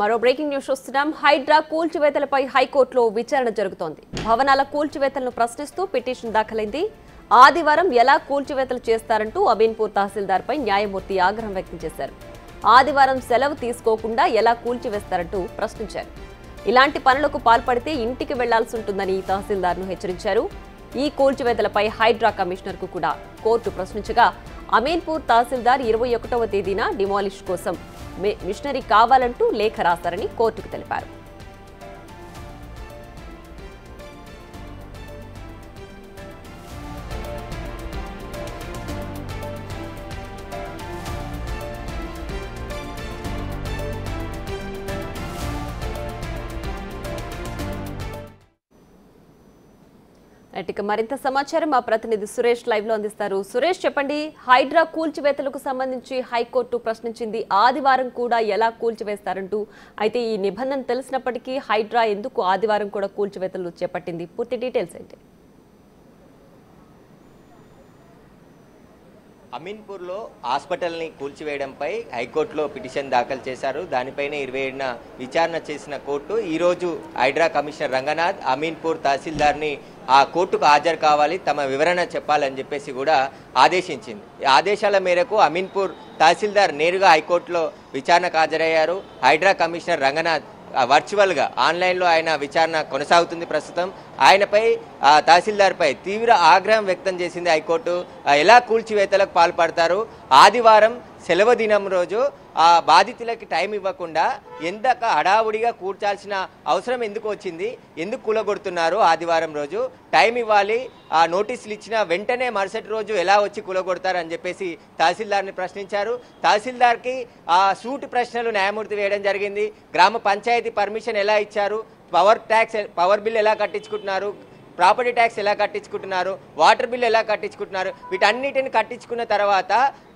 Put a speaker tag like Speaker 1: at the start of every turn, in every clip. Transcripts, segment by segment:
Speaker 1: మరో breaking news చూస్తున్నాం. హైడ్రా కూల్చివేతలపై హైకోర్టులో విచారణ జరుగుతోంది. భవనాల కూల్చివేతలను ప్రశ్నిస్తూ పిటిషన్ దాఖలైంది. ఆదివారం ఎలా కూల్చివేతలు చేస్తారంటూ అమీన్పూర్ తహసీల్దార్పై న్యాయమూర్తి ఆగ్రహం వ్యక్తం చేశారు. ఆదివారం సెలవు తీసుకోకుండా ఎలా కూల్చివేస్తారంటూ ప్రశ్నించారు. ఇలాంటి పనులకు పాల్పడితే ఇంటికి వెళ్లాల్సి ఉంటుందని తహసీల్దార్ను హెచ్చరించారు. ఈ కూల్చివేతలపై హైడ్రా కమిషనర్కు కూడా కోర్టు ప్రశ్నించగా అమీన్పూర్ తహసీల్దార్ 21వ తేదీన డిమాలిష్ కోసం మిషనరీ కావాలంటూ లేఖ రాశారని కోర్టుకు తెలిపారు. ఇక మరింత సమాచారం మా ప్రతినిధి సురేష్ లైవ్ లో అందిస్తారు. సురేష్, చెప్పండి, హైడ్రా కూల్చివేతలకు సంబంధించి హైకోర్టు ప్రశ్నించింది. ఆదివారం కూడా ఎలా కూల్చివేస్తారంటూ. అయితే ఈ నిబంధన తెలిసినప్పటికీ హైడ్రా ఎందుకు ఆదివారం కూడా కూల్చివేతలు చేపట్టింది? పూర్తి డీటెయిల్స్ ఏంటి?
Speaker 2: అమీన్పూర్లో హాస్పిటల్ని కూల్చివేయడంపై హైకోర్టులో పిటిషన్ దాఖలు చేశారు. దానిపైన 27న విచారణ చేసిన కోర్టు ఈరోజు హైడ్రా కమిషనర్ రంగనాథ్ అమీన్పూర్ తహసీల్దార్ని ఆ కోర్టుకు హాజరు కావాలి, తమ వివరణ చెప్పాలని చెప్పేసి కూడా ఆదేశించింది. ఈ ఆదేశాల మేరకు అమీన్పూర్ తహసీల్దార్ నేరుగా హైకోర్టులో విచారణకు హాజరయ్యారు. హైడ్రా కమిషనర్ రంగనాథ్ వర్చువల్గా ఆన్లైన్లో ఆయన విచారణ కొనసాగుతుంది. ప్రస్తుతం ఆయనపై తహసీల్దార్పై తీవ్ర ఆగ్రహం వ్యక్తం చేసింది హైకోర్టు. ఎలా కూల్చివేతలకు పాల్పడతారు, ఆదివారం సెలవు దినం రోజు ఆ బాధితులకి టైం ఇవ్వకుండా ఎంతక హడావుడిగా కూర్చాల్సిన అవసరం ఎందుకు వచ్చింది, ఎందుకు కూలగొడుతున్నారు, ఆదివారం రోజు టైం ఇవ్వాలి, ఆ నోటీసులు ఇచ్చిన వెంటనే మరుసటి రోజు ఎలా వచ్చి కూలగొడతారు అని చెప్పేసి తహసీల్దార్ని ప్రశ్నించారు. తహసీల్దార్కి ఆ సూటి ప్రశ్నలు న్యాయమూర్తి వేయడం జరిగింది. గ్రామ పంచాయతీ పర్మిషన్ ఎలా ఇచ్చారు, పవర్ బిల్ ఎలా కట్టించుకుంటున్నారు, ప్రాపర్టీ ట్యాక్స్ ఎలా కట్టించుకుంటున్నారు, వాటర్ బిల్ ఎలా కట్టించుకుంటున్నారు, వీటన్నిటిని కట్టించుకున్న తర్వాత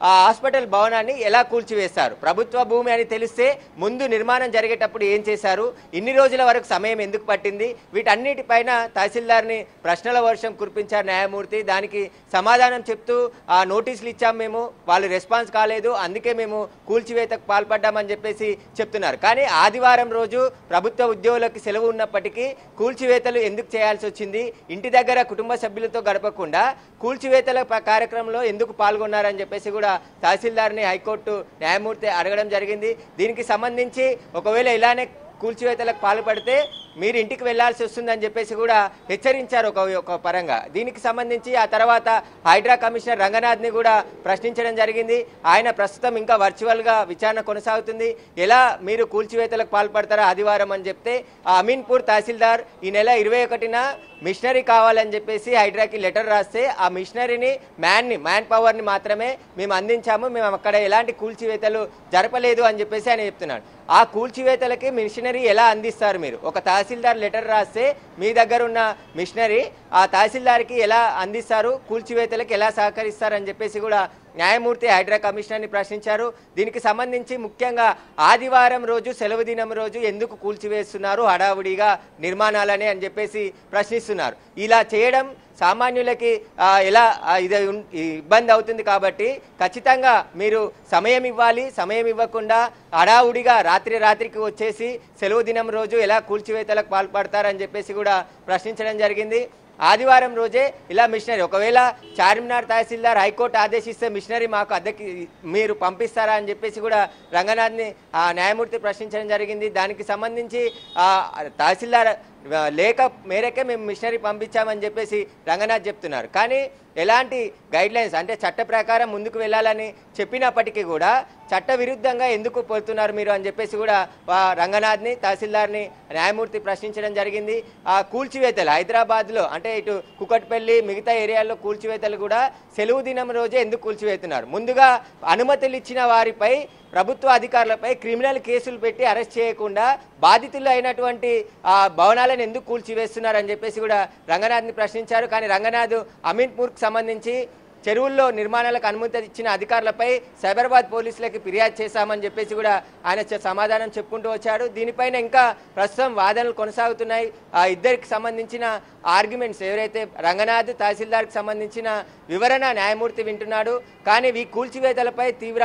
Speaker 2: ఆ హాస్పిటల్ భవనాన్ని ఎలా కూల్చివేస్తారు, ప్రభుత్వ భూమి అని తెలిస్తే ముందు నిర్మాణం జరిగేటప్పుడు ఏం చేశారు, ఇన్ని రోజుల వరకు సమయం ఎందుకు పట్టింది, వీటన్నిటిపైన తహసీల్దార్ని ప్రశ్నల వర్షం కురిపించారు న్యాయమూర్తి. దానికి సమాధానం చెప్తూ ఆ నోటీసులు ఇచ్చాం మేము, వాళ్ళు రెస్పాన్స్ కాలేదు, అందుకే మేము కూల్చివేతకు పాల్పడ్డామని చెప్పేసి చెప్తున్నారు. కానీ ఆదివారం రోజు ప్రభుత్వ ఉద్యోగులకు సెలవు ఉన్నప్పటికీ కూల్చివేతలు ఎందుకు చేయాల్సి వచ్చింది, ఇంటి దగ్గర కుటుంబ సభ్యులతో గడపకుండా కూల్చివేతల కార్యక్రమంలో ఎందుకు పాల్గొన్నారని చెప్పేసి కూడా తహసీల్దార్ని హైకోర్టు న్యాయమూర్తి అడగడం జరిగింది. దీనికి సంబంధించి ఒకవేళ ఇలానే కూల్చివేతలకు పాల్పడితే మీరు ఇంటికి వెళ్లాల్సి వస్తుందని చెప్పేసి కూడా హెచ్చరించారు ఒక పరంగా. దీనికి సంబంధించి ఆ తర్వాత హైడ్రా కమిషనర్ రంగనాథ్ని కూడా ప్రశ్నించడం జరిగింది. ఆయన ప్రస్తుతం ఇంకా వర్చువల్గా విచారణ కొనసాగుతుంది. ఎలా మీరు కూల్చివేతలకు పాల్పడతారా ఆదివారం అని చెప్తే ఆ అమీన్పూర్ తహసీల్దార్ ఈ నెల 21న మిషనరీ కావాలని చెప్పేసి హైడ్రాకి లెటర్ రాస్తే ఆ మిషనరీని మ్యాన్ పవర్ని మాత్రమే మేము అందించాము, మేము అక్కడ ఎలాంటి కూల్చివేతలు జరపలేదు అని చెప్పేసి ఆయన చెప్తున్నాడు. ఆ కూల్చివేతలకి మిషనరీ ఎలా అందిస్తారు మీరు? ఒక తహసీల్దార్ లెటర్ రాస్తే మీ దగ్గర ఉన్న మిషనరీ ఆ తహసీల్దార్కి ఎలా అందిస్తారు, కూల్చివేతలకు ఎలా సహకరిస్తారు అని చెప్పేసి కూడా న్యాయమూర్తి హైడ్రా కమిషనర్ని ప్రశ్నించారు. దీనికి సంబంధించి ముఖ్యంగా ఆదివారం రోజు సెలవు దినం రోజు ఎందుకు కూల్చివేస్తున్నారు హడావుడిగా నిర్మాణాలని అని చెప్పేసి ప్రశ్నిస్తున్నారు. ఇలా చేయడం సామాన్యులకి ఎలా ఇబ్బంది అవుతుంది కాబట్టి ఖచ్చితంగా మీరు సమయం ఇవ్వాలి, సమయం ఇవ్వకుండా హడావుడిగా రాత్రికి వచ్చేసి సెలవు దినం రోజు ఎలా కూల్చివేతలకు పాల్పడతారని చెప్పేసి కూడా ప్రశ్నించడం జరిగింది. ఆదివారం రోజే ఇలా మిషనరీ ఒకవేళ చార్మినార్ తహసీల్దార్ హైకోర్టు ఆదేశిస్తే మిషనరీ మాకు అద్దెకి మీరు పంపిస్తారా అని చెప్పేసి కూడా రంగనాథ్ని న్యాయమూర్తి ప్రశ్నించడం జరిగింది. దానికి సంబంధించి తహసీల్దార్ లేఖ మేరకే మేము మిషనరీ పంపించామని చెప్పేసి రంగనాథ్ చెప్తున్నారు. కానీ ఎలాంటి గైడ్లైన్స్ అంటే చట్ట ప్రకారం ముందుకు వెళ్ళాలని చెప్పినప్పటికీ కూడా చట్ట విరుద్ధంగా ఎందుకు పోతున్నారు మీరు అని చెప్పేసి కూడా రంగనాథ్ని తహసీల్దార్ని న్యాయమూర్తి ప్రశ్నించడం జరిగింది. ఆ కూల్చివేతలు హైదరాబాద్లో అంటే ఇటు కుకట్పల్లి మిగతా ఏరియాల్లో కూల్చివేతలు కూడా సెలవు దినం రోజే ఎందుకు కూల్చివేతున్నారు? ముందుగా అనుమతులు ఇచ్చిన వారిపై ప్రభుత్వ అధికారులపై క్రిమినల్ కేసులు పెట్టి అరెస్ట్ చేయకుండా బాధితులు అయినటువంటి భవనాలను ఎందుకు కూల్చివేస్తున్నారని చెప్పేసి కూడా రంగనాథ్ని ప్రశ్నించారు. కానీ రంగనాథ్ అమీన్పూర్కి సంబంధించి చెరువుల్లో నిర్మాణాలకు అనుమతి ఇచ్చిన అధికారులపై సైబరాబాద్ పోలీసులకి ఫిర్యాదు చేశామని చెప్పేసి కూడా ఆయన సమాధానం చెప్పుకుంటూ వచ్చాడు. దీనిపైన ఇంకా ప్రస్తుతం వాదనలు కొనసాగుతున్నాయి. ఆ ఇద్దరికి సంబంధించిన ఆర్గ్యుమెంట్స్ ఎవరైతే రంగనాథ్ తహసీల్దార్కి సంబంధించిన వివరణ న్యాయమూర్తి వింటున్నాడు. కానీ ఈ కూల్చివేతలపై తీవ్ర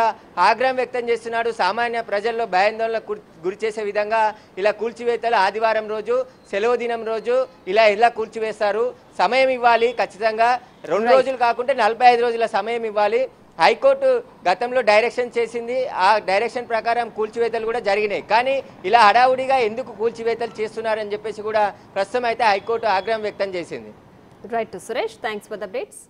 Speaker 2: ఆగ్రహం వ్యక్తం చేస్తున్నాడు. సామాన్య ప్రజల్లో భయాందోళనకు గురి చేసే విధంగా ఇలా కూల్చివేతలు ఆదివారం రోజు సెలవు దినం రోజు ఇలా కూల్చివేస్తారు. సమయం ఇవ్వాలి, ఖచ్చితంగా 2 రోజులు కాకుండా 45 రోజుల సమయం ఇవ్వాలి. హైకోర్టు గతంలో డైరెక్షన్ చేసింది. ఆ డైరెక్షన్ ప్రకారం కూల్చివేతలు కూడా జరిగినాయి. కానీ ఇలా హడావుడిగా ఎందుకు కూల్చివేతలు చేస్తున్నారని చెప్పేసి కూడా ప్రస్తుతం అయితే హైకోర్టు ఆగ్రహం వ్యక్తం చేసింది.
Speaker 1: Right Suresh, thanks for the updates.